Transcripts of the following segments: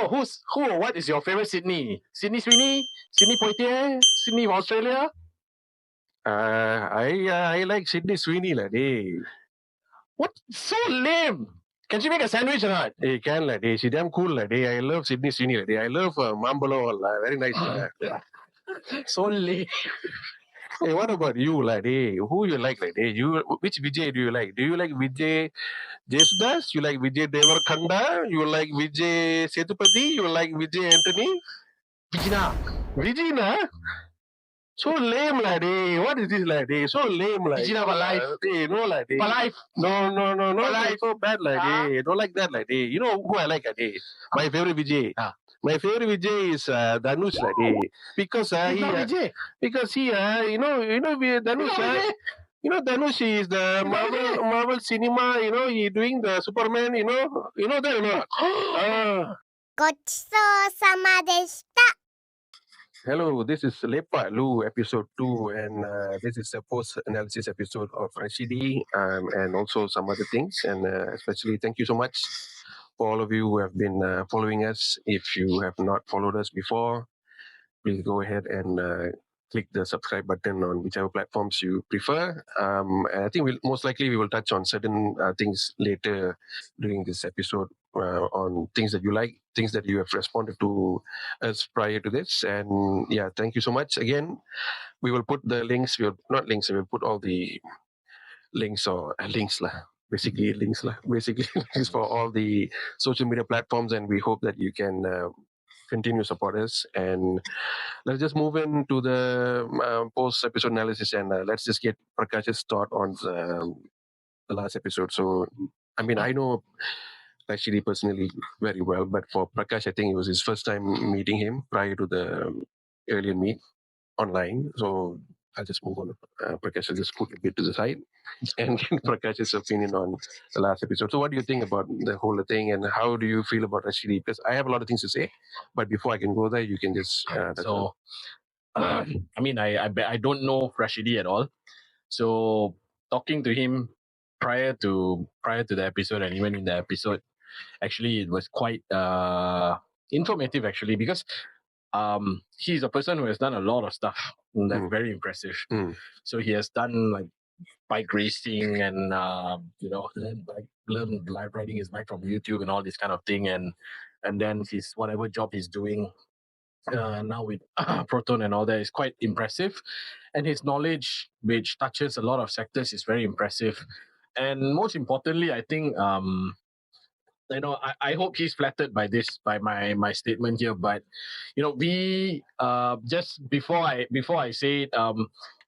What is your favorite Sydney? Sydney Sweeney? Sydney Poitier? Sydney of Australia? I like Sydney Sweeney lah. What? So lame. Can she make a sandwich or not? Hey, can lah. She damn cool lah. I love Sydney Sweeney lah. I love Mambolo lah. Very nice lah. So lame. Hey, what about you lah? Who you like lah? Which Vijay do you like? Do you like Vijay Jesudas? You like Vijay Devarkonda? You like Vijay Sethupathi? You like Vijay Anthony? Vijina? So lame lah, What is this lah, So lame lah. Vijina for life. No lah, For life. No. For life. So bad lah, Don't like that lah, You know who I like lah, My favorite Vijay. My favorite Vijay is Dhanush lah, because he Dhanush. Dhanush is the Marvel cinema. He doing the Superman. You know that or not? ごちそうさまでした。 Hello, this is Lepak Lu episode 2, and this is a post-analysis episode of Rashidi and also some other things. And especially thank you so much for all of you who have been following us. If you have not followed us before, please go ahead and click the subscribe button on whichever platforms you prefer. And I think most likely we will touch on certain things later during this episode on things that you like, things that you have responded to us prior to this. And yeah, thank you so much. Again, we will put the links, we'll put all the links or links lah. Basically links for all the social media platforms, and we hope that you can continue support us. And let's just move into the post-episode analysis, and let's just get Prakash's thought on the last episode. So, I mean, I know Rashidi personally very well, but for Prakash, I think it was his first time meeting him prior to the earlier meet online. So I'll just move on. Prakash, I'll just put a bit to the side and get Prakash's opinion on the last episode. So what do you think about the whole thing, and how do you feel about Rashidi? Because I have a lot of things to say, but before I can go there, you can just... I mean, I don't know Rashidi at all. So talking to him prior to the episode and even in the episode, actually it was quite informative actually, because he's a person who has done a lot of stuff that's very impressive. So he has done like bike racing and learn live riding his bike from YouTube and all this kind of thing, and then his whatever job he's doing now with Proton and all that is quite impressive, and his knowledge, which touches a lot of sectors, is very impressive. And most importantly, I think I hope he's flattered by my statement here. But we just before I say it,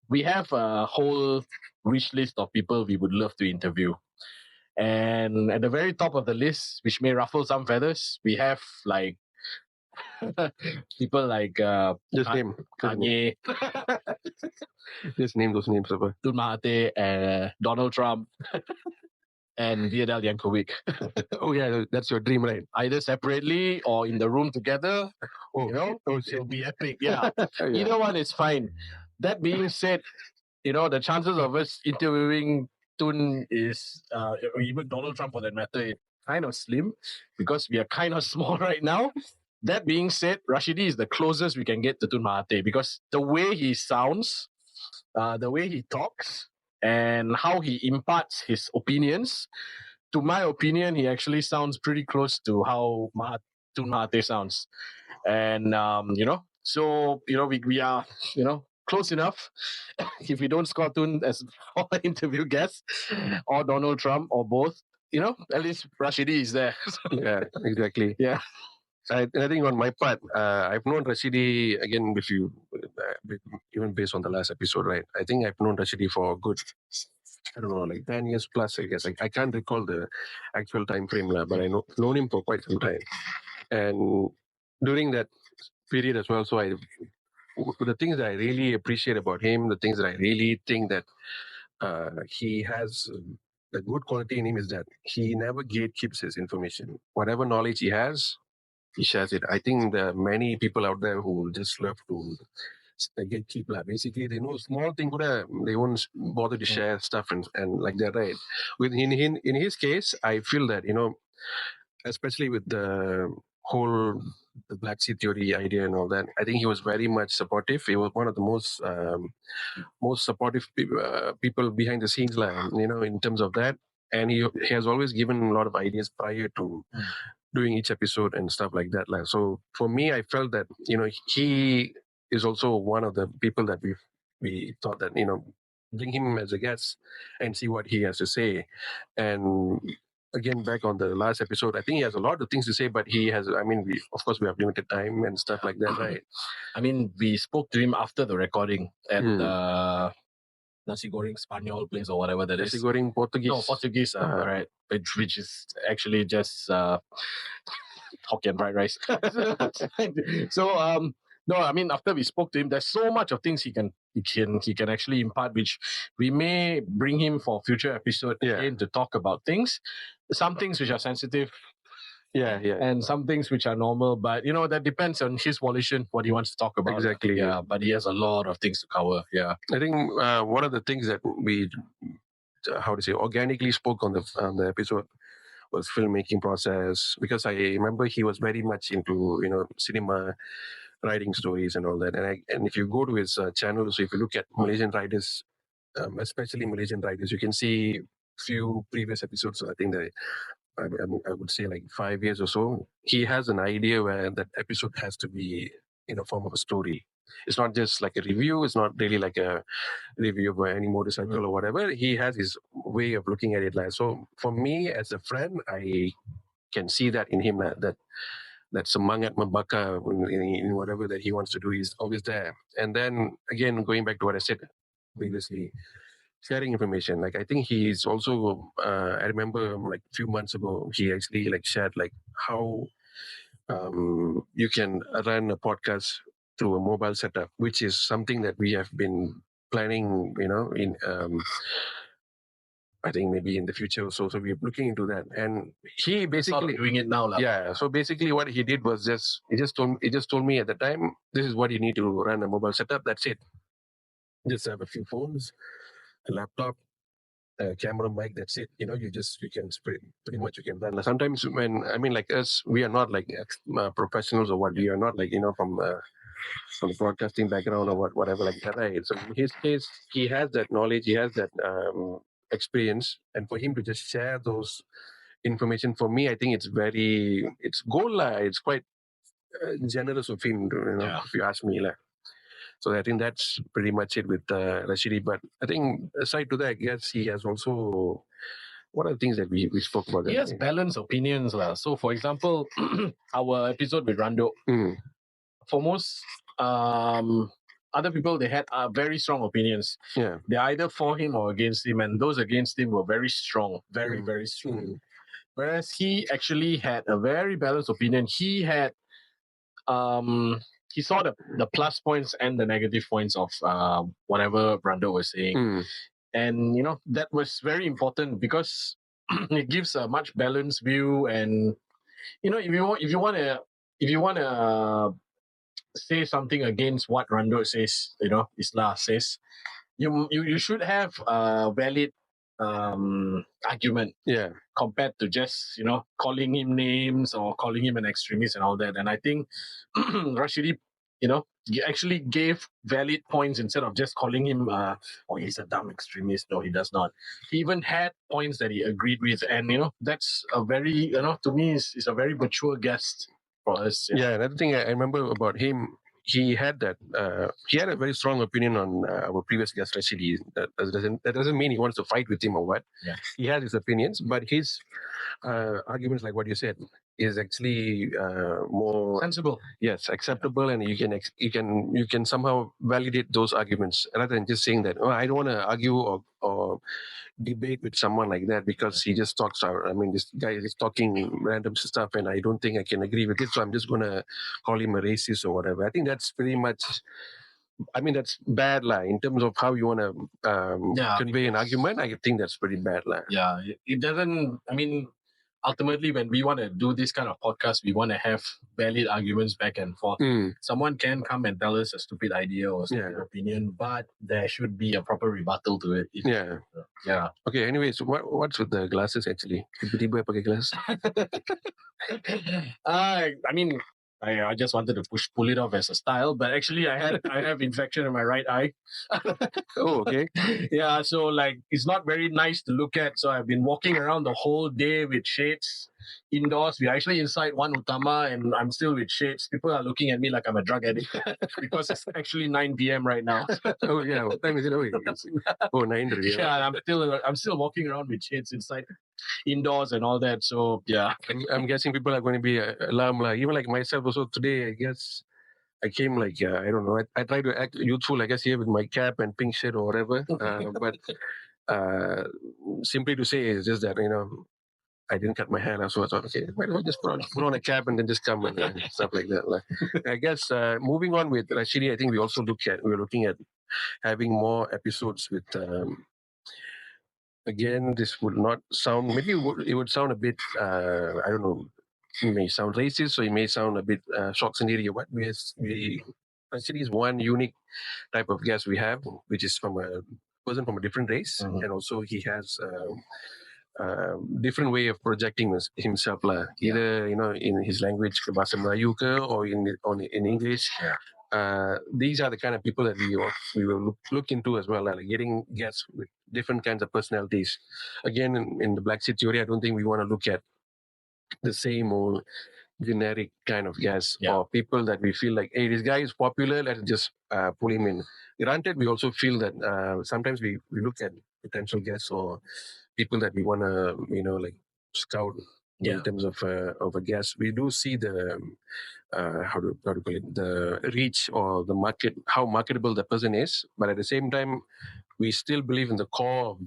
we have a whole wish list of people we would love to interview. And at the very top of the list, which may ruffle some feathers, we have like people like name. Kanye, just name those names. Tun Mahathir, Donald Trump, and Viadel Yankovic. Oh yeah, that's your dream, right? Either separately or in the room together. It'll be epic. Yeah. Either one is fine. That being said, the chances of us interviewing Tun is, or even Donald Trump for that matter, is kind of slim because we are kind of small right now. That being said, Rashidi is the closest we can get to Tun Mahathir, because the way he sounds, the way he talks, and how he imparts his opinions, to my opinion, he actually sounds pretty close to how Tun Mahathir sounds. And, so, we are, close enough. If we don't score Tun as our interview guest, or Donald Trump, or both, at least Rashidi is there. Yeah, exactly. Yeah. I think on my part, I've known Rashidi, again, with you, even based on the last episode, right? I think I've known Rashidi for a good, I don't know, like 10 years plus, I guess. I can't recall the actual time frame, but I known him for quite some time. And during that period as well, so the things that I really appreciate about him, the things that I really think that he has... the good quality in him is that he never gatekeeps his information. Whatever knowledge he has, he shares it. I think there are many people out there who just love to gatekeep. Basically, they know small thing, they won't bother to share stuff and like that, right? In his case, I feel that, especially with the whole the Black Sea theory idea and all that. I think he was very much supportive. He was one of the most supportive people behind the scenes, in terms of that. And he has always given a lot of ideas prior to doing each episode and stuff like that. So for me, I felt that he is also one of the people that we thought that bring him as a guest and see what he has to say. And again, back on the last episode, I think he has a lot of things to say, but he has. I mean, of course we have limited time and stuff like that, right? I mean, we spoke to him after the recording at Nasi Goreng Spanyol place or whatever that is. Nasi Goreng Portuguese. No, Portuguese, right. Which is actually just Hokkien fried rice. So, no, I mean, after we spoke to him, there's so much of things he can actually impart, which we may bring him for future episode again to talk about things. Some things which are sensitive, and some things which are normal, but that depends on his volition, what he wants to talk about. Exactly. Yeah, but he has a lot of things to cover. Yeah, I think one of the things that we, organically spoke on the episode was filmmaking process, because I remember he was very much into cinema, writing stories and all that. And if you go to his channel, so if you look at Malaysian writers, especially Malaysian writers, you can see few previous episodes. I think that I would say like 5 years or so, he has an idea where that episode has to be in a form of a story. It's not just like a review. It's not really like a review of any motorcycle or whatever. He has his way of looking at it. So for me, as a friend, I can see that in him, that semangat membakar in whatever that he wants to do is always there. And then again, going back to what I said previously, sharing information. Like I think he's also. I remember like a few months ago, he actually like shared like how you can run a podcast through a mobile setup, which is something that we have been planning. In I think maybe in the future or so. So we're looking into that, and he basically doing it now, yeah. So basically, what he did was he just told me at the time, this is what you need to run a mobile setup. That's it. Just have a few phones, a laptop, a camera, mic. That's it. You can pretty much you can run. Sometimes when like us, we are not like professionals or what. We are not like from the broadcasting background or whatever like that. Right? So in his case, he has that knowledge. He has that experience, and for him to just share those information, for me, I think it's gold lah. It's quite generous of him, if you ask me lah. So I think that's pretty much it with Rashidi. But I think aside to that, I guess he has also, what are the things that we spoke about? He has balanced opinions lah. So for example, our episode with Rando, for most other people, they had very strong opinions. Yeah. They're either for him or against him, and those against him were very strong, very, very strong. Whereas he actually had a very balanced opinion. He had he saw the plus points and the negative points of whatever Brando was saying. And that was very important, because it gives a much balanced view. And if you want to say something against what Rando says, Islah says, you should have a valid argument, compared to just calling him names or calling him an extremist and all that. And I think Rashidi, he actually gave valid points instead of just calling him he's a dumb extremist. No, he does not. He even had points that he agreed with, and that's a very to me is a very mature guest for us. Another thing I remember about him, he had that. He had a very strong opinion on our previous guest Rashidi. That doesn't mean he wants to fight with him or what. Yeah. He has his opinions, but his arguments, like what you said, is actually more sensible. Yes, acceptable, and you can somehow validate those arguments rather than just saying that I don't want to argue or debate with someone like that because he just talks out. I mean, this guy is talking random stuff, and I don't think I can agree with it, so I'm just gonna call him a racist or whatever. I think that's pretty much. I mean, that's bad, lah. In terms of how you want to convey an argument, I think that's pretty bad, lah. Yeah, it doesn't. I mean, ultimately, when we want to do this kind of podcast, we want to have valid arguments back and forth. Someone can come and tell us a stupid idea or stupid opinion, but there should be a proper rebuttal to it. Yeah. Okay, anyways, what's with the glasses actually? Tiba-tiba pakai glasses. I mean, I just wanted to pull it off as a style, but actually I have infection in my right eye. Oh, okay. Yeah, so like it's not very nice to look at. So I've been walking around the whole day with shades indoors. We're actually inside one Utama and I'm still with shades. People are looking at me like I'm a drug addict because it's actually 9 p.m. right now. Oh yeah, what time is it? Oh, 9 already. Yeah, I'm still walking around with shades inside indoors and all that. So yeah, I'm guessing people are going to be alarmed. Like, even like myself also today, I guess I came like, I don't know, I try to act youthful, I guess, here with my cap and pink shirt or whatever. But simply to say is just that, I didn't cut my hair. So I thought, okay, why don't I just put on a cap and then just come and stuff like that. Like, I guess moving on with Rashidi, I think we're looking at having more episodes with, again, this would not sound, maybe it would sound a bit, I don't know, it may sound racist, or it may sound a bit shock sendiri or what. Rashidi is one unique type of guest we have, which is from a person from a different race, and also he has different way of projecting himself lah. Either in his language bahasa Melayu ke, or in English. These are the kind of people that we will look into as well, like getting guests with different kinds of personalities. Again, in the Black Sea Theory, I don't think we want to look at the same old generic kind of guests, or people that we feel like, hey, this guy is popular, let's just pull him in. Granted, we also feel that sometimes we look at potential guests or people that we want to like scout in terms of a guest. We do see the how to call it, the reach or the market, how marketable the person is, but at the same time we still believe in the core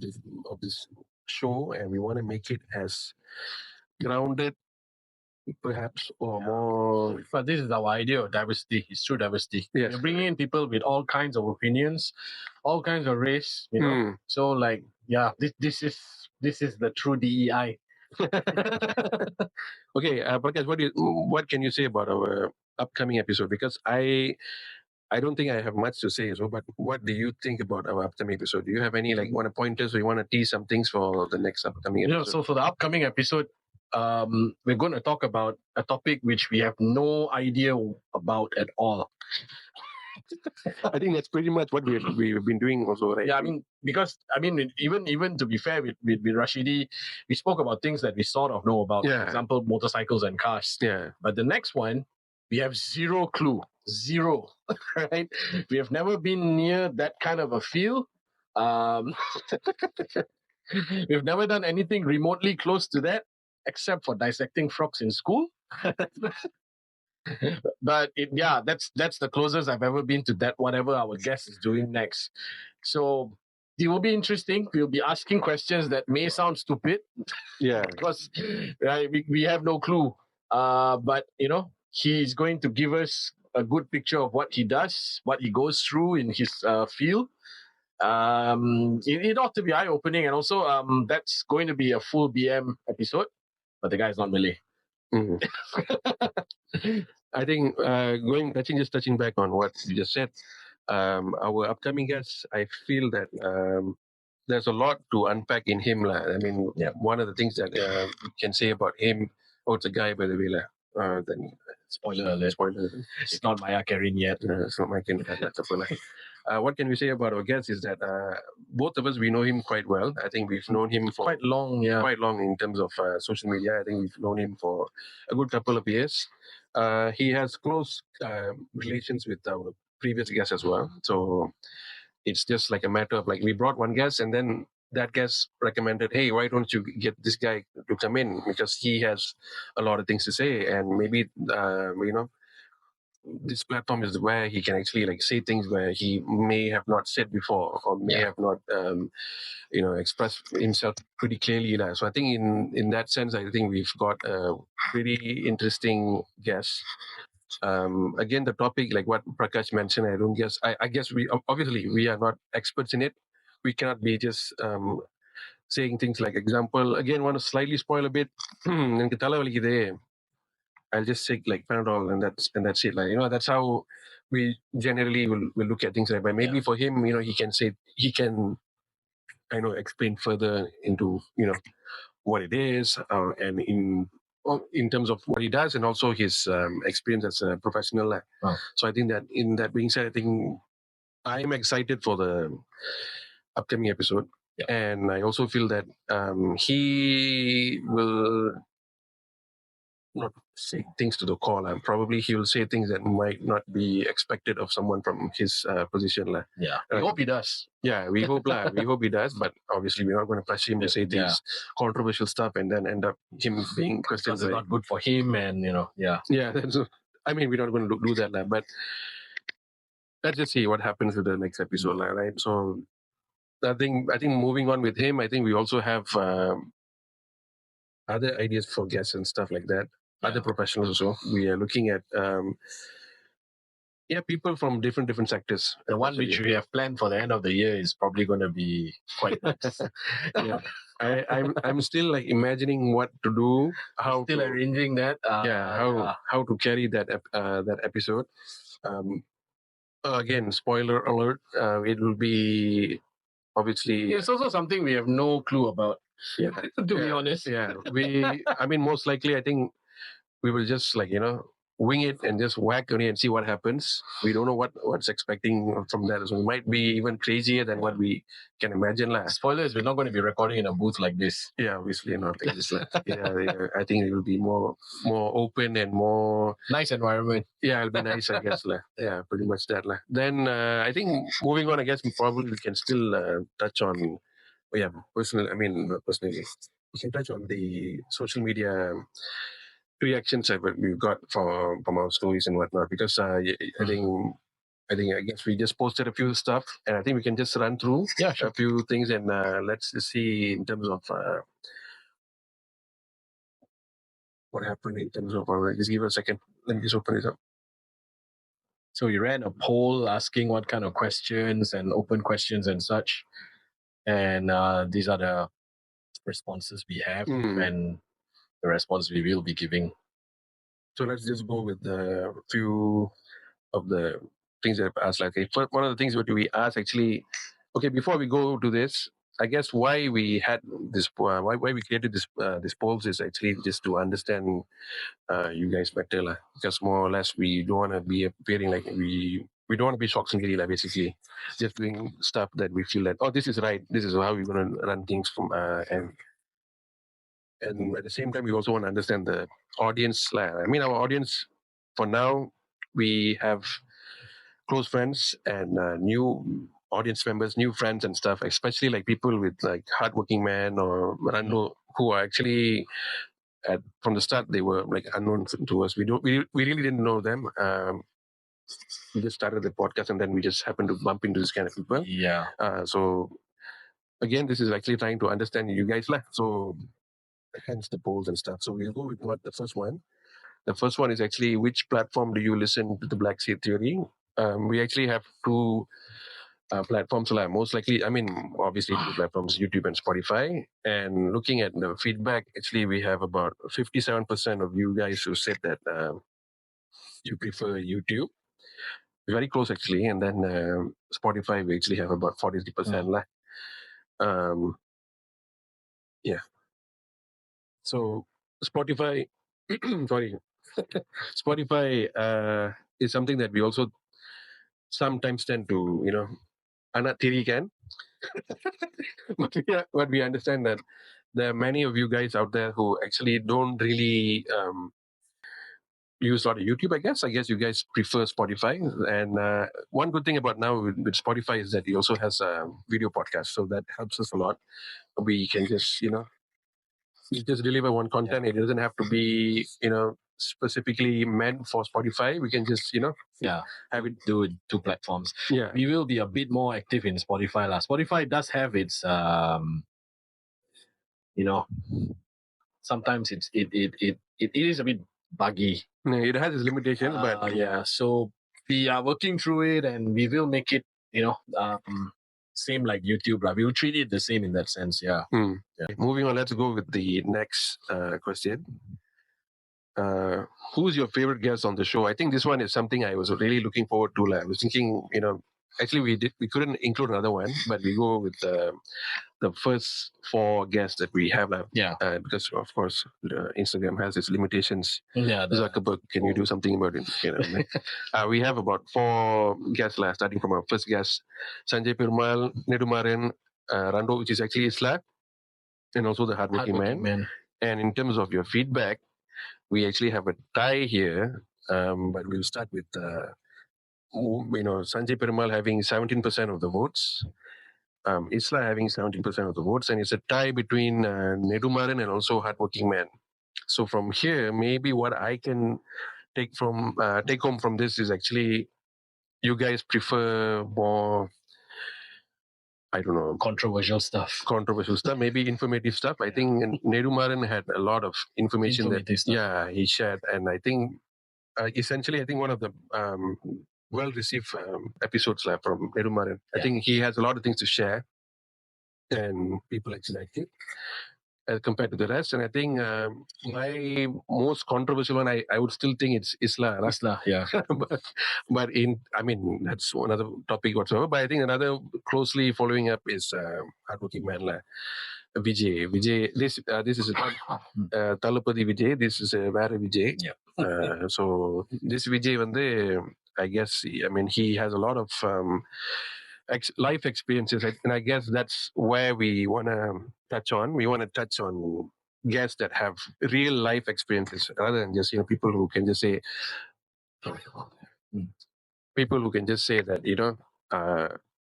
of this show, and we want to make it as grounded perhaps, or more. But this is our idea of diversity. It's true diversity. Yes. You're bringing in people with all kinds of opinions, all kinds of race. So like, this is the true DEI. Okay, Prakash, what can you say about our upcoming episode? Because I don't think I have much to say. So, but what do you think about our upcoming episode? Do you have any want to pointers, or you want to tease some things for the next upcoming episode? So for the upcoming episode, we're going to talk about a topic which we have no idea about at all. I think that's pretty much what we've been doing also, right? Yeah, because even to be fair with Rashidi, we spoke about things that we sort of know about. For example, motorcycles and cars. Yeah. But the next one, we have zero clue. Zero. Right? We have never been near that kind of a feel. We've never done anything remotely close to that, except for dissecting frogs in school. But that's the closest I've ever been to that, whatever our guest is doing next. So it will be interesting. We'll be asking questions that may sound stupid. Yeah. Because we have no clue. But he's going to give us a good picture of what he does, what he goes through in his field. It ought to be eye-opening, and also that's going to be a full BM episode, but the guy's not Malay. I think touching back on what you just said, our upcoming guests, I feel that there's a lot to unpack in him. One of the things that we can say about him, it's a guy, by the way. Then Spoiler alert. It's not Maya Karin yet. It's not Maya Karin. What can we say about our guest is that both of us, we know him quite well. I think we've known him for quite long in terms of social media. I think we've known him for a good couple of years. He has close relations with our previous guests as well. So it's just like a matter of we brought one guest, and then that guest recommended, hey, why don't you get this guy to come in, because he has a lot of things to say, and maybe this platform is where he can actually say things where he may have not said before, or may have not expressed himself pretty clearly. So I think in that sense, I think we've got a pretty interesting guest. Again, the topic, like what Prakash mentioned, I guess we obviously we are not experts in it. We cannot be just saying things like, example, again, want to slightly spoil a bit. எனக்கு தலை வலிக்குது. I'll just take like Panadol and that's it. Like, that's how we generally will look at things like. But maybe for him, he can explain further into what it is, and in terms of what he does, and also his experience as a professional. So I think that in that being said, I think I'm excited for the upcoming episode. And I also feel that he will not say things to the call. Probably he will say things that might not be expected of someone from his position. Yeah, we hope he does. Yeah, we hope we hope he does. But obviously, we're not going to press him to say these controversial stuff and then end up him being questioned. Because it's not good for him, and Yeah, we're not going to do that. But let's just see what happens with the next episode, right? So I think moving on with him, I think we also have other ideas for guests and stuff like that. Other professionals also. We are looking at people from different sectors. The one which we have planned for the end of the year is probably going to be quite nice. I'm still like imagining what to do, how still arranging that. How to carry that episode. Again, spoiler alert. It will be obviously. It's also something we have no clue about. To be honest. Most likely, I think we will just wing it and just whack on it and see what happens. We don't know what's expecting from that. So it might be even crazier than what we can imagine. Spoilers, we're not going to be recording in a booth like this. Yeah, obviously not. I think it will be more open and more nice environment. Yeah, it'll be nice, I guess. Yeah, pretty much that. Then I think moving on, I guess we can still touch on personally, we can touch on the social media reactions that we've got from our stories and whatnot, because I guess we just posted a few stuff, and I think we can just run through a few things, and let's just see in terms of what happened in terms of just give us a second. Let me just open it up. So we ran a poll asking what kind of questions and open questions and such, and these are the responses we have and the response we will be giving. So let's just go with a few of the things that I've asked. One of the things that we asked actually, okay, before we go to this, I guess why we had this, why we created this polls is actually just to understand you guys better, because more or less we don't want to be appearing like we don't want to be shocks and giddy, basically just doing stuff that we feel that this is right, this is how we're going to run things from and at the same time, we also want to understand the audience. Our audience, for now, we have close friends and new audience members, new friends and stuff, especially like people with like hardworking men or Rando who are actually from the start, they were like unknown to us. We really didn't know them. We just started the podcast and then we just happened to bump into this kind of people. Yeah. So again, this is actually trying to understand you guys. So hence the polls and stuff. So we'll go with the first one. The first one is actually, which platform do you listen to the Black Seed Theory? We actually have two platforms. Most likely, obviously two platforms, YouTube and Spotify. And looking at the feedback, actually we have about 57% of you guys who said that you prefer YouTube. Very close actually. And then Spotify, we actually have about 40%. Yeah. So Spotify, Spotify is something that we also sometimes tend to, anak tiri kan. But we understand that there are many of you guys out there who actually don't really use a lot of YouTube. I guess you guys prefer Spotify. And one good thing about now with Spotify is that it also has a video podcast, so that helps us a lot. We can just, you just deliver one content. It doesn't have to be, specifically meant for Spotify. We can just, have it do two platforms. Yeah. We will be a bit more active in Spotify. Spotify does have its, sometimes it is a bit buggy. It has its limitations, but so we are working through it and we will make it, same like YouTube. We will treat it the same in that sense. Yeah. Moving on, let's go with the next question. Who's your favorite guest on the show? I think this one is something I was really looking forward to. I was thinking, actually we couldn't include another one, but we go with the first 4 guests that we have. Because of course Instagram has its limitations. Zuckerberg, can you do something about it? We have about 4 guests starting from our first guest, Sanjay Perumal, Nedumaran, Rando, which is actually Isla, and also the hardworking man. And in terms of your feedback, we actually have a tie here, but we'll start with Sanjay Perumal having 17% of the votes, Isla having 17% of the votes, and it's a tie between Nedumaran and also hardworking man. So from here, maybe what I can take home from this is actually you guys prefer more, I don't know, controversial stuff, maybe informative stuff. I think Nedumaran had a lot of information that he shared, and I think essentially I think one of the well received episodes from Nedumaran. I think he has a lot of things to share, and people actually like it as compared to the rest. And I think my most controversial one, I would still think it's Isla. Yeah. but that's another topic whatsoever. But I think another closely following up is hardworking man Vijay. This is Talapati Vijay. This is Vara Vijay. So this Vijay, I guess, he has a lot of life experiences, and I guess that's where we want to touch on. We want to touch on guests that have real life experiences rather than just people who can just say that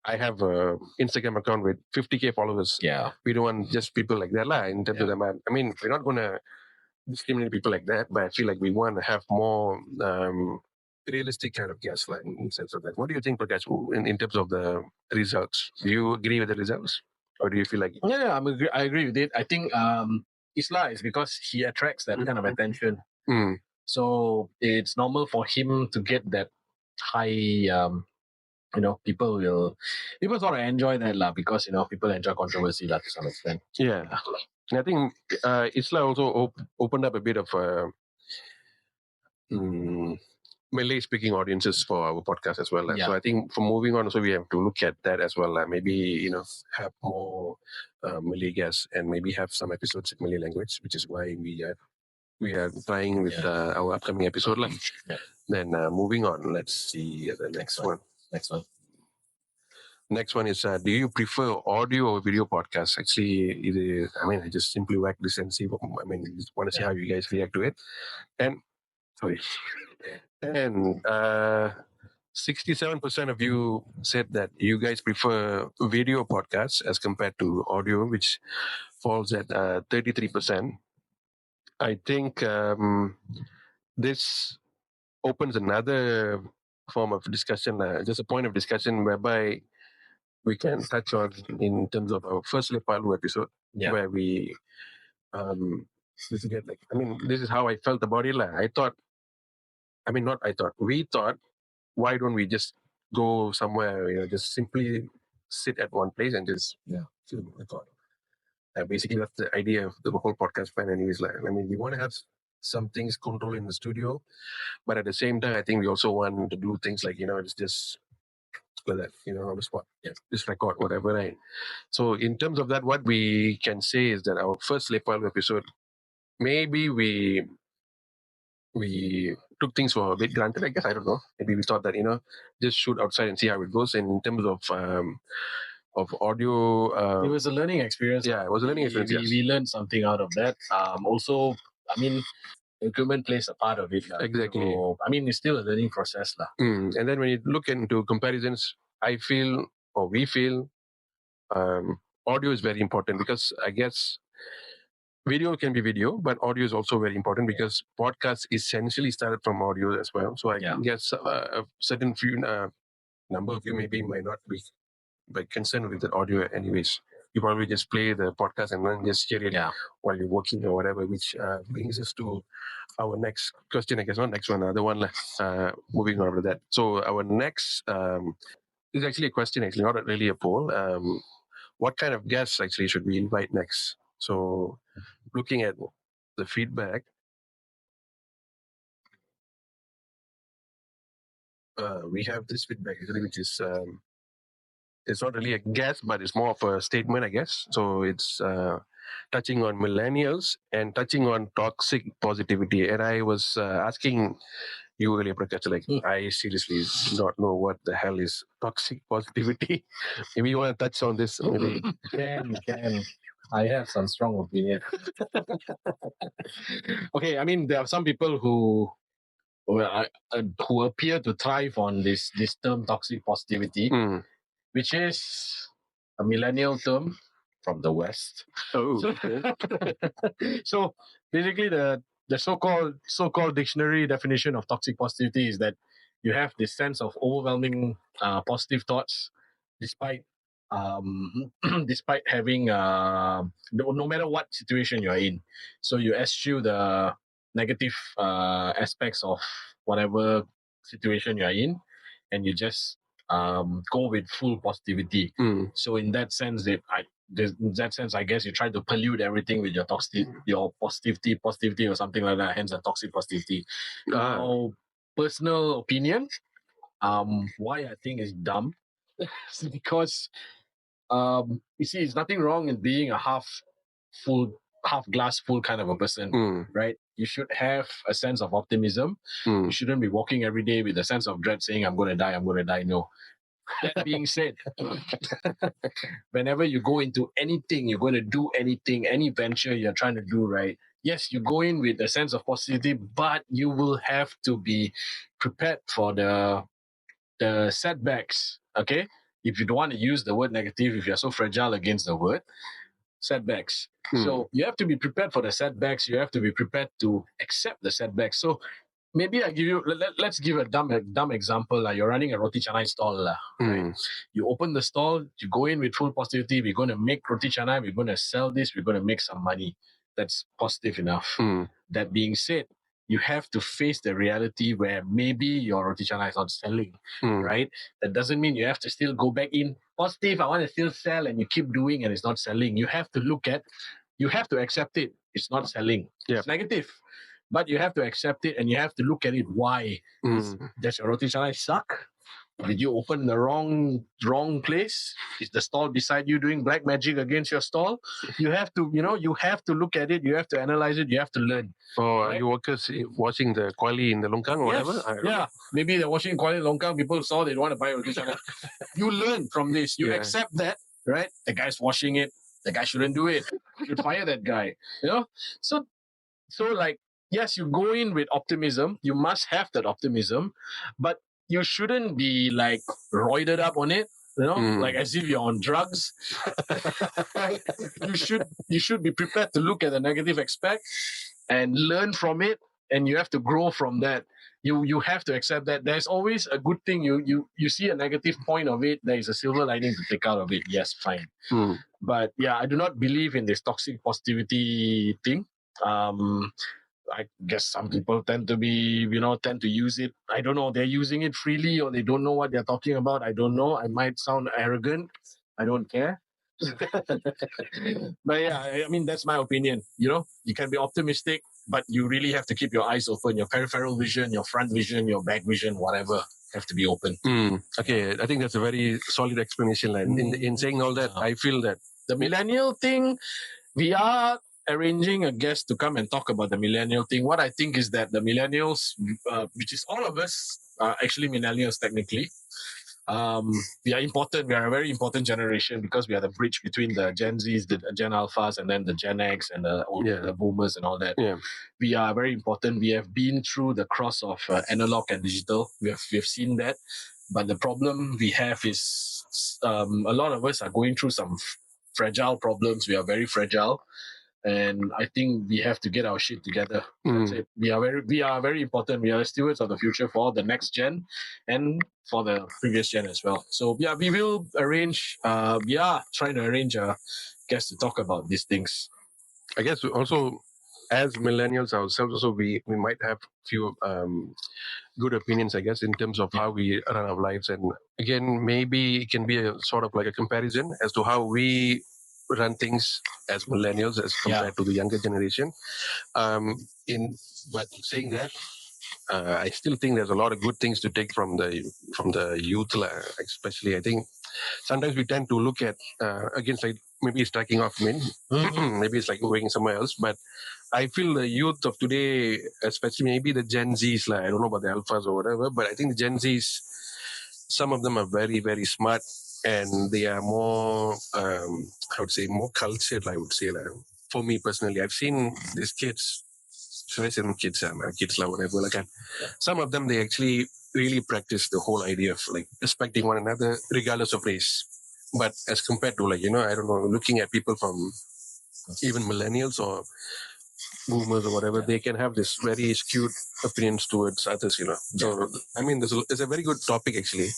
I have a Instagram account with 50K followers. We don't want just people like that in terms of them. We're not going to discriminate people like that, but I feel like we want to have more realistic kind of guests, in the sense of that. What do you think, Prakash, in terms of the results? Do you agree with the results, or do you feel like? I agree with it. I think Isla is because he attracts that kind of attention. So it's normal for him to get that high. People sort of enjoy that because people enjoy controversy to some extent. Yeah, and I think Isla also opened up a bit of Malay speaking audiences for our podcast as well. So I think for moving on, so we have to look at that as well. Maybe have more Malay guests and maybe have some episodes in Malay language, which is why we are trying with our upcoming episode. Then moving on, let's see the next one. Next one is, do you prefer audio or video podcasts? Actually, I just simply whack this and see. Just want to see how you guys react to it. And 67% of you said that you guys prefer video podcasts as compared to audio, which falls at 33%. I think this opens another form of discussion, just a point of discussion whereby we can touch on in terms of our first Lepalu episode, where we this is how I felt about it. We thought, why don't we just go somewhere, just simply sit at one place and just film record. Basically, that's the idea of the whole podcast plan. And he's like, we want to have some things controlled in the studio, but at the same time, I think we also want to do things like, it's just like that, on the spot. Just record whatever. Right? So in terms of that, what we can say is that our first Lepalu episode, maybe we took things for a bit granted, I guess. I don't know. Maybe we thought that, just shoot outside and see how it goes. And in terms of audio, it was a learning experience. Yeah, it was a learning experience. We learned something out of that. Also, equipment plays a part of it. Exactly. So, it's still a learning process. And then when you look into comparisons, we feel audio is very important, because I guess video can be video, but audio is also very important, because podcasts essentially started from audio as well. So I guess a certain few number of you maybe might not be concerned with the audio anyways. You probably just play the podcast and then just hear it while you're working or whatever, which brings us to our next question, I guess. Not next one, other one. Moving on to that. So our next It's actually a question, actually, not really a poll. What kind of guests actually should we invite next? So, looking at the feedback, we have this feedback actually, which is it's not really a guess, but it's more of a statement, I guess. So it's touching on millennials and touching on toxic positivity. And I was asking you earlier, Prakash, like, I seriously do not know what the hell is toxic positivity. Maybe you want to touch on this? Maybe. Can. I have some strong opinion. Okay, I mean, there are some people who appear to thrive on this term toxic positivity, which is a millennial term from the West. Oh, So basically, the so-called dictionary definition of toxic positivity is that you have this sense of overwhelming positive thoughts, despite despite having no matter what situation you're in. So you eschew the negative aspects of whatever situation you're in, and you just go with full positivity. So in that sense, I guess you try to pollute everything with your positivity or something like that. Hence, a toxic positivity. Now, personal opinion, why I think it's dumb is because you see, it's nothing wrong in being a half glass full kind of a person, right? You should have a sense of optimism. You shouldn't be walking every day with a sense of dread saying, I'm going to die. No. That being said, whenever you go into anything, you're going to do anything, any venture you're trying to do, right? Yes, you go in with a sense of positivity, but you will have to be prepared for the setbacks, okay? If you don't want to use the word negative, if you're so fragile against the word, setbacks. So you have to be prepared for the setbacks. You have to be prepared to accept the setbacks. So maybe I give you, let's give a dumb example. You're running a roti canai stall. Right? You open the stall, you go in with full positivity. We're going to make roti canai. We're going to sell this. We're going to make some money. That's positive enough. That being said, you have to face the reality where maybe your roti canai is not selling, right? That doesn't mean you have to still go back in positive. I want to still sell, and you keep doing and it's not selling. You have to accept it. It's not selling. It's negative. But you have to accept it and you have to look at it. Why? Does your roti canai suck? Did you open the wrong place? Is the stall beside you doing black magic against your stall? You have to look at it. You have to analyze it. You have to learn. Or are you workers watching the quali in the longkang or whatever? Yeah, maybe they're watching quali in longkang. People saw they want to buy roti canai. You learn from this. You accept that, right? The guy's washing it. The guy shouldn't do it. You should fire that guy. So like, yes, you go in with optimism. You must have that optimism, but you shouldn't be like roided up on it, like as if you're on drugs. You should be prepared to look at the negative aspect and learn from it, and you have to grow from that. You have to accept that there's always a good thing. You see a negative point of it, there is a silver lining to take out of it. Yes, fine. But yeah, I do not believe in this toxic positivity thing. I guess some people tend to use it. I don't know. They're using it freely or they don't know what they're talking about. I don't know. I might sound arrogant. I don't care. But yeah, I mean, that's my opinion. You can be optimistic, but you really have to keep your eyes open. Your peripheral vision, your front vision, your back vision, whatever, have to be open. Okay, I think that's a very solid explanation. In saying all that, I feel that the millennial thing, we are arranging a guest to come and talk about the millennial thing. What I think is that the millennials, which is all of us, are actually millennials technically. We are important. We are a very important generation because we are the bridge between the Gen Zs, the Gen Alphas, and then the Gen X and the Boomers and all that. We are very important. We have been through the cross of analog and digital. We've seen that. But the problem we have is a lot of us are going through some fragile problems. We are very fragile. And I think we have to get our shit together. That's it. We are very important. We are the stewards of the future for the next gen and for the previous gen as well. So yeah, we will arrange. We are trying to arrange a guest to talk about these things. I guess also as millennials ourselves, also we might have few good opinions, I guess, in terms of how we run our lives. And again, maybe it can be a sort of like a comparison as to how we run things as millennials as compared to the younger generation. In but saying that, I still think there's a lot of good things to take from the youth, especially. I think sometimes we tend to look at against like maybe striking off men, maybe it's like going somewhere else, but I feel the youth of today, especially maybe the Gen Zs, like I don't know about the alphas or whatever, but I think the Gen Zs, some of them are very, very smart, and they are more, I would say, more cultured. I would say, like, for me personally, I've seen these kids, should I say them kids, kids, like whatever, like that. Some of them, they actually really practice the whole idea of like respecting one another, regardless of race. But as compared to, like, I don't know, looking at people from even millennials or boomers or whatever, they can have this very skewed opinions towards others. So, I mean, it's a very good topic, actually.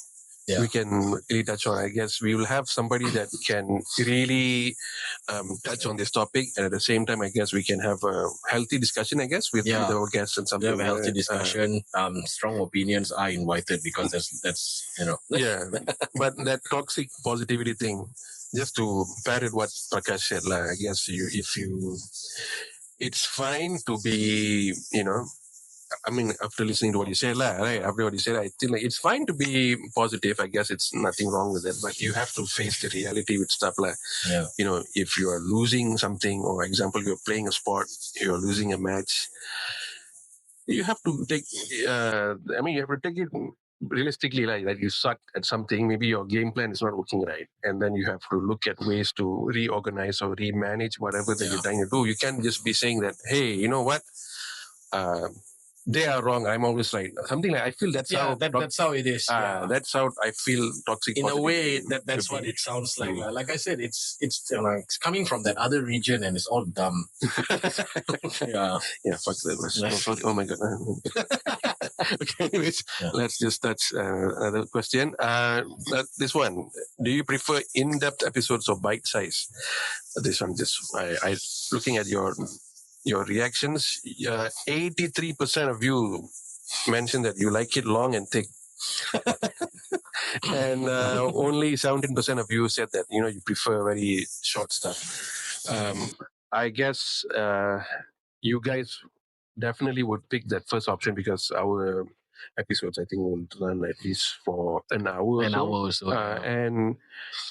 We can really touch on. I guess we will have somebody that can really touch on this topic, and at the same time, I guess we can have a healthy discussion, I guess, with our guests and something. We have a healthy discussion. Strong opinions are invited because that's yeah, but that toxic positivity thing, just to parrot what Prakash said, like, I guess it's fine to be, I mean, after listening to what you said, right? After what you said, I think like it's fine to be positive. I guess it's nothing wrong with it, but you have to face the reality with stuff like, if you are losing something, or example, you're playing a sport, you're losing a match, you have to take. You have to take it realistically, like that you suck at something. Maybe your game plan is not working right, and then you have to look at ways to reorganize or remanage whatever that you're trying to do. You can't just be saying that, hey, you know what? They are wrong. I'm always right. Something like I feel that's how that's how it is. that's how I feel toxic. In a way, that's what it sounds like. Like I said, it's coming from that other region, and it's all dumb. Yeah, fuck that. Oh my god. Okay, anyways, let's just touch another question. This one: do you prefer in-depth episodes or bite-size? This one, just I looking at your reactions. 83% of you mentioned that you like it long and thick. And only 17% of you said that you prefer very short stuff. I guess you guys definitely would pick that first option, because our episodes, I think, will run at least for an hour or so. And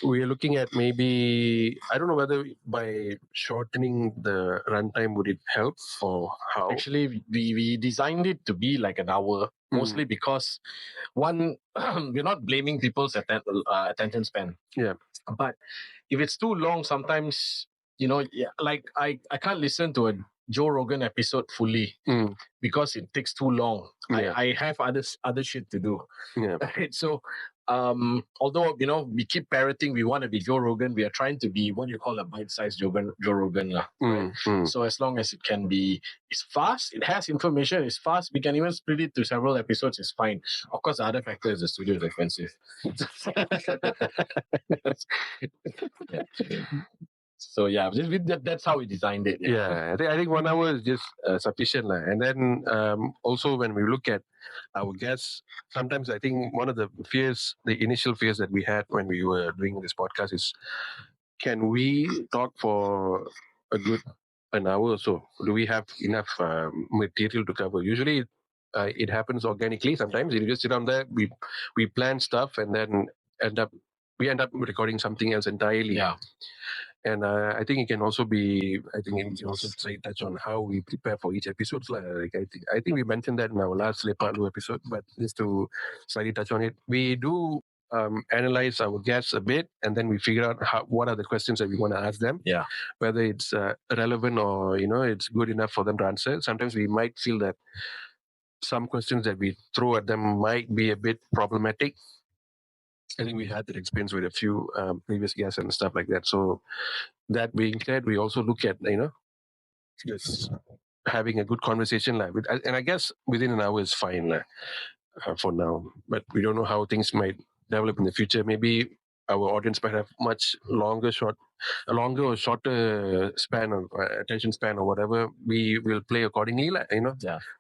we're looking at maybe, I don't know whether by shortening the runtime would it help or how. Actually, we designed it to be like an hour, mostly because one, we're not blaming people's attention span. Yeah. But if it's too long, sometimes, like I can't listen to a Joe Rogan episode fully because it takes too long. Yeah. I have other shit to do. Yeah. Right? So although we keep parroting, we want to be Joe Rogan, we are trying to be what you call a bite-sized Joe Rogan. Right? So as long as it can be, it's fast, it has information, it's fast, we can even split it to several episodes, it's fine. Of course, the other factor is the studio is expensive. So that's how we designed it. Yeah, I think 1 hour is just sufficient. And then also when we look at our guests, sometimes I think one of the initial fears that we had when we were doing this podcast is, can we talk for a good an hour or so? Do we have enough material to cover? Usually it happens organically. Sometimes you just sit down there, we plan stuff, and then we end up recording something else entirely. Yeah. And I think it can also be. I think it can also touch on how we prepare for each episode. Like I think we mentioned that in our last Lepak episode, but just to slightly touch on it, we do analyze our guests a bit, and then we figure out what are the questions that we want to ask them. Yeah. Whether it's relevant or it's good enough for them to answer. Sometimes we might feel that some questions that we throw at them might be a bit problematic. I think we had that experience with a few previous guests and stuff like that. So that being said, we also look at just having a good conversation, and I guess within an hour is fine for now. But we don't know how things might develop in the future. Maybe our audience might have much longer short a longer or shorter span of attention span or whatever, we will play accordingly,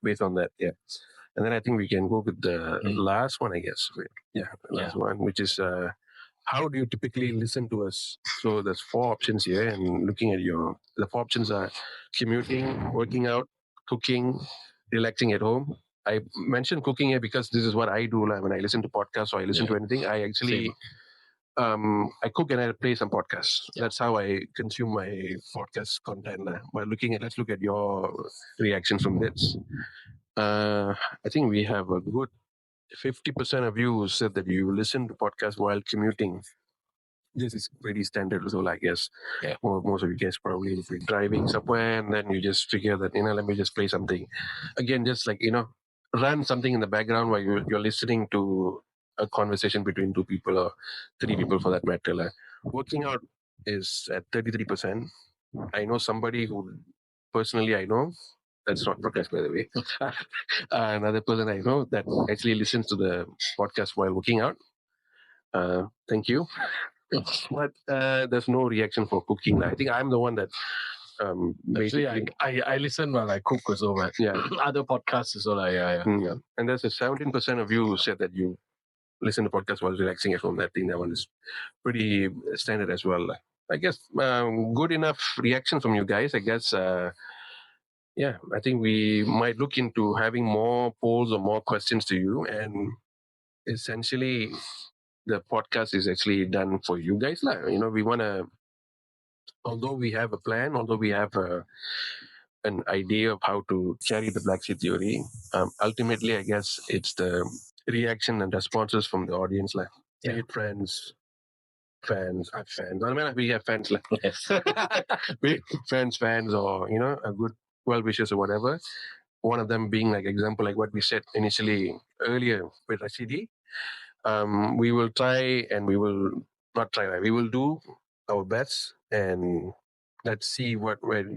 based on that. Yeah. And then I think we can go with the last one, I guess. Yeah, the last one, which is how do you typically listen to us? So there's 4 options here, and looking at the 4 options are commuting, working out, cooking, relaxing at home. I mentioned cooking here because this is what I do when I listen to podcasts or I listen to anything. I actually I cook and I play some podcasts. That's how I consume my podcast content. But let's look at your reaction from this. I think we have a good 50% of you said that you listen to podcasts while commuting. This is pretty standard. So, I guess most of you guys probably, if you're driving somewhere and then you just figure that, let me just play something. Again, just run something in the background while you're listening to a conversation between 2 people or 3 people for that matter. Working out is at 33%. I know somebody who personally I know, that's not podcast by the way. Another person I know that actually listens to the podcast while working out. Thank you. But there's no reaction for cooking. I think I'm the one that actually I listen while I cook also, but other podcasts as well. Yeah. And there's a 17% of you who said that you listen to podcasts while relaxing at home. I think that one is pretty standard as well. I guess good enough reaction from you guys. I guess I think we might look into having more polls or more questions to you, and essentially the podcast is actually done for you guys. We want to, although we have a plan, although we have an idea of how to carry the Black Sheep theory, ultimately, I guess it's the reaction and responses from the audience, be it fans. I mean, we have fans, Yes. be it fans, or a good well wishes or whatever. One of them being example, like what we said initially earlier with Rashidi. We will try and we will not try. We will do our best, and let's see where it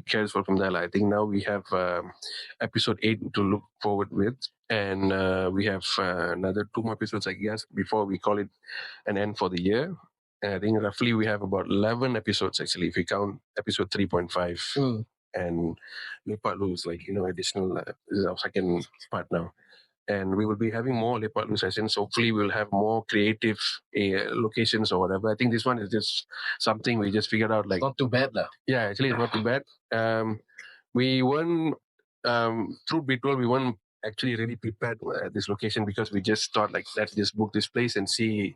carries from there. I think now we have episode 8 to look forward with, and we have another 2 more episodes, I guess, before we call it an end for the year. And I think roughly we have about 11 episodes actually, if we count episode 3.5. And Lepak is additional. This is our second part now. And we will be having more Lepak sessions. Hopefully, we'll have more creative locations or whatever. I think this one is just something we just figured out. Not too bad, Yeah, actually, it's not too bad. We weren't, truth be told, we weren't actually really prepared at this location because we just thought let's just book this place and see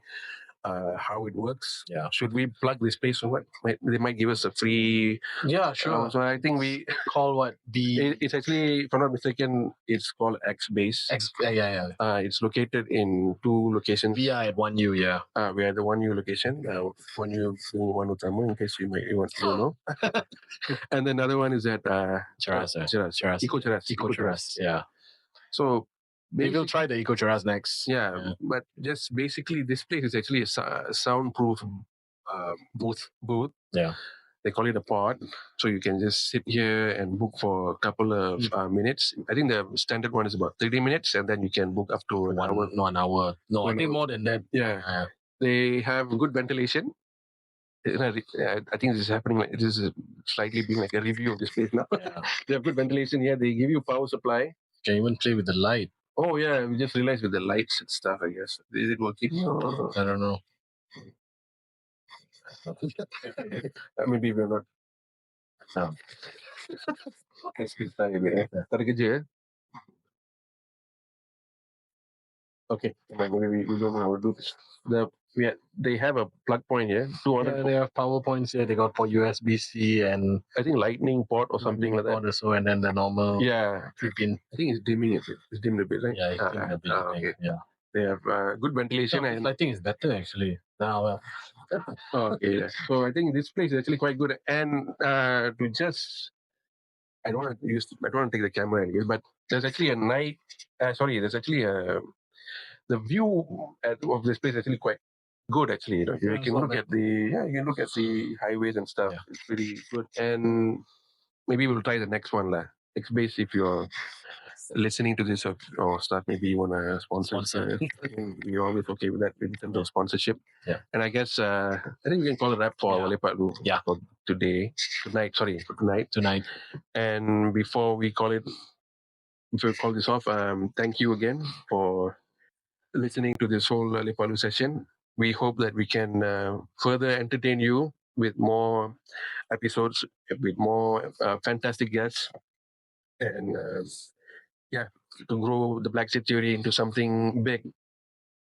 how it works. Yeah. Should we plug this place or what? They might give us a free. Yeah, sure. So I think we call what It's actually, if I'm not mistaken, it's called X Base. Yeah. It's located in 2 locations. We are at 1U. Yeah. We are at the 1U location. 1U, 1 Utama, in case you want to know. And then another one is at Cheras. Eco Cheras. Yeah. So we will try the Eco Cheras next. Yeah, but just basically, this place is actually a soundproof booth. Yeah. They call it a pod, so you can just sit here and book for a couple of minutes. I think the standard one is about 30 minutes, and then you can book up to an hour. No, an hour. No, I think more than that. Yeah. They have good ventilation. I think this is happening. This is slightly being like a review of this place now. Yeah. They have good ventilation here. They give you power supply. You can even play with the light. Oh yeah, we just realized with the lights and stuff. I guess is it working? I don't know. Maybe we're not. No. Okay, maybe we don't know how to do this. They have a plug point here. 200. Yeah, they have power points here. They got for USB-C and I think lightning port or something like that. Also, and then the normal. Yeah, 3-pin. I think it's dimming a bit. It's dimmed a bit, right? Yeah, it's dimmed a bit. Okay. Yeah. They have good ventilation. And I think it's better actually. Now. Okay. Yeah. So I think this place is actually quite good. And I don't want to take the camera anyway, but there's actually the view of this place is actually quite good. Actually, you can look at the highways and stuff. Yeah. It's pretty good. And maybe we'll try the next one, X Base, if you're listening to this or start, maybe you want to sponsor. You're always okay with that in terms of sponsorship. Yeah. And I guess I think we can call it wrap for Lepak Lu for tonight. Tonight. And before we call this off, thank you again for listening to this whole Lepak Lu session. We hope that we can further entertain you with more episodes, with more fantastic guests, and to grow the Black Sheep Theory into something big.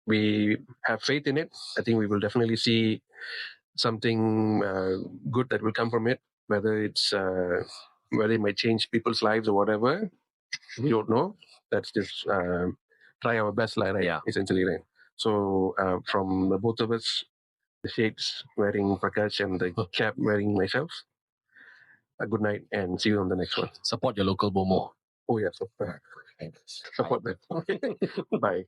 We have faith in it. I think we will definitely see something good that will come from it. Whether it might change people's lives or whatever, we don't know. That's just try our best, like, right? Essentially, right? So from the both of us, the shades wearing Prakash and the cap wearing myself, a good night and see you on the next one. Support your local Bomo. Oh, yeah. Support that. Bye.